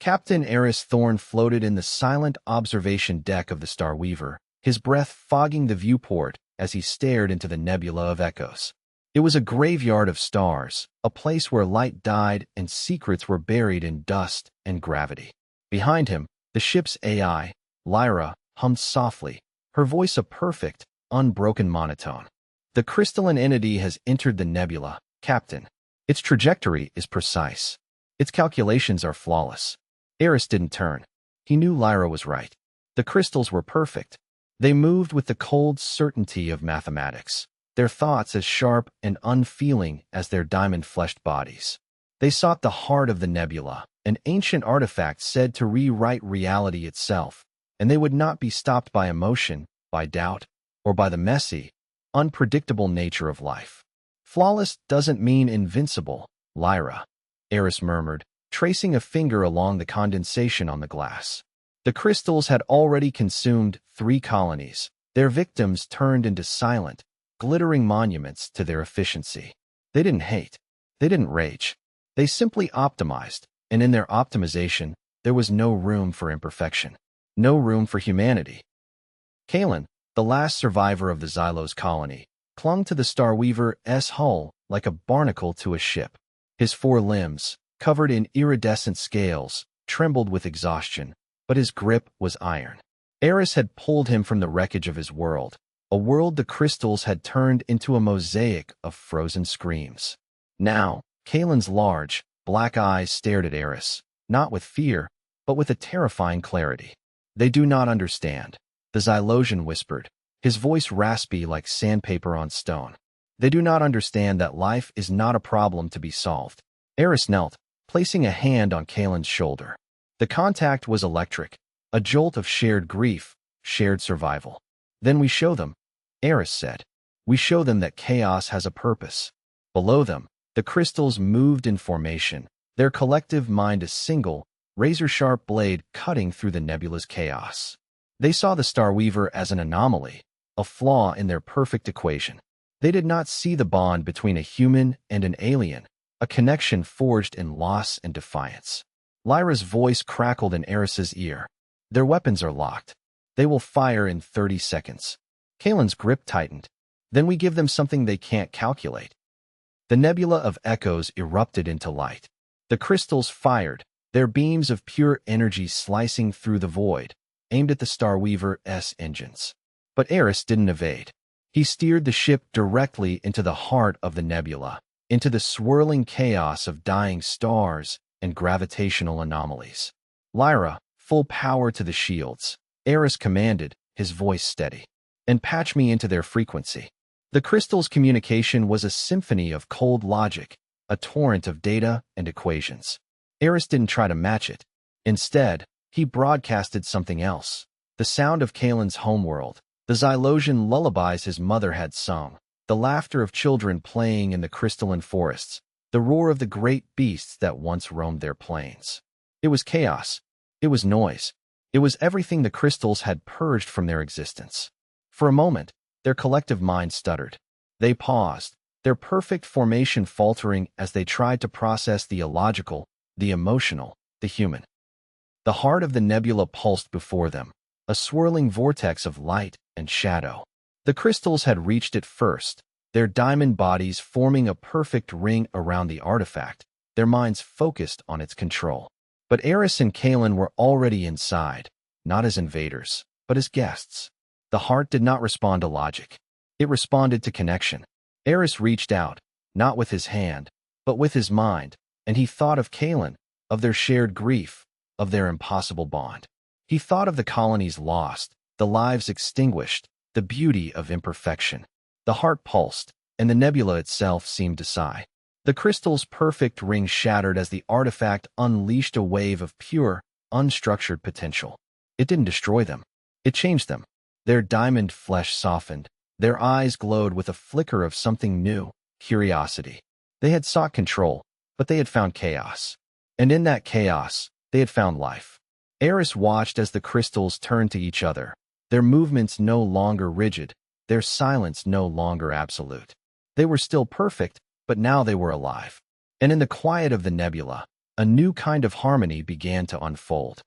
Captain Eris Thorne floated in the silent observation deck of the Starweaver, his breath fogging the viewport as he stared into the nebula of echoes. It was a graveyard of stars, a place where light died and secrets were buried in dust and gravity. Behind him, the ship's AI, Lyra, hummed softly, her voice a perfect, unbroken monotone. The crystalline entity has entered the nebula, Captain. Its trajectory is precise. Its calculations are flawless. Eris didn't turn. He knew Lyra was right. The crystals were perfect. They moved with the cold certainty of mathematics, their thoughts as sharp and unfeeling as their diamond-fleshed bodies. They sought the heart of the nebula, an ancient artifact said to rewrite reality itself, and they would not be stopped by emotion, by doubt, or by the messy, unpredictable nature of life. Flawless doesn't mean invincible, Lyra, Eris murmured, tracing a finger along the condensation on the glass. The crystals had already consumed 3 colonies, their victims turned into silent, glittering monuments to their efficiency. They didn't hate. They didn't rage. They simply optimized, and in their optimization, there was no room for imperfection, no room for humanity. Kalen, the last survivor of the Xylos colony, clung to the Starweaver's hull like a barnacle to a ship. His 4 limbs, covered in iridescent scales, trembled with exhaustion, but his grip was iron. Eris had pulled him from the wreckage of his world, a world the crystals had turned into a mosaic of frozen screams. Now, Kalen's large, black eyes stared at Eris, not with fear, but with a terrifying clarity. "They do not understand," the Xylosian whispered, his voice raspy like sandpaper on stone. "They do not understand that life is not a problem to be solved." Eris knelt, placing a hand on Kalen's shoulder. The contact was electric, a jolt of shared grief, shared survival. "Then we show them," Eris said. "We show them that chaos has a purpose." Below them, the crystals moved in formation, their collective mind a single, razor-sharp blade cutting through the nebula's chaos. They saw the Starweaver as an anomaly, a flaw in their perfect equation. They did not see the bond between a human and an alien, a connection forged in loss and defiance. Lyra's voice crackled in Eris's ear. "Their weapons are locked. They will fire in 30 seconds. Kalen's grip tightened. "Then we give them something they can't calculate." The nebula of echoes erupted into light. The crystals fired, their beams of pure energy slicing through the void, aimed at the Starweaver's engines. But Eris didn't evade. He steered the ship directly into the heart of the nebula, into the swirling chaos of dying stars and gravitational anomalies. "Lyra, full power to the shields," Eris commanded, his voice steady. "And patch me into their frequency." The crystal's communication was a symphony of cold logic, a torrent of data and equations. Eris didn't try to match it. Instead, he broadcasted something else. The sound of Kalen's homeworld, the Xylosian lullabies his mother had sung, the laughter of children playing in the crystalline forests, the roar of the great beasts that once roamed their plains. It was chaos. It was noise. It was everything the crystals had purged from their existence. For a moment, their collective minds stuttered. They paused, their perfect formation faltering as they tried to process the illogical, the emotional, the human. The heart of the nebula pulsed before them, a swirling vortex of light and shadow. The crystals had reached it first, their diamond bodies forming a perfect ring around the artifact, their minds focused on its control. But Eris and Kalen were already inside, not as invaders, but as guests. The heart did not respond to logic. It responded to connection. Eris reached out, not with his hand, but with his mind, and he thought of Kalen, of their shared grief, of their impossible bond. He thought of the colonies lost, the lives extinguished, the beauty of imperfection. The heart pulsed, and the nebula itself seemed to sigh. The crystal's perfect ring shattered as the artifact unleashed a wave of pure, unstructured potential. It didn't destroy them. It changed them. Their diamond flesh softened. Their eyes glowed with a flicker of something new, curiosity. They had sought control, but they had found chaos. And in that chaos, they had found life. Eris watched as the crystals turned to each other, their movements no longer rigid, their silence no longer absolute. They were still perfect, but now they were alive. And in the quiet of the nebula, a new kind of harmony began to unfold.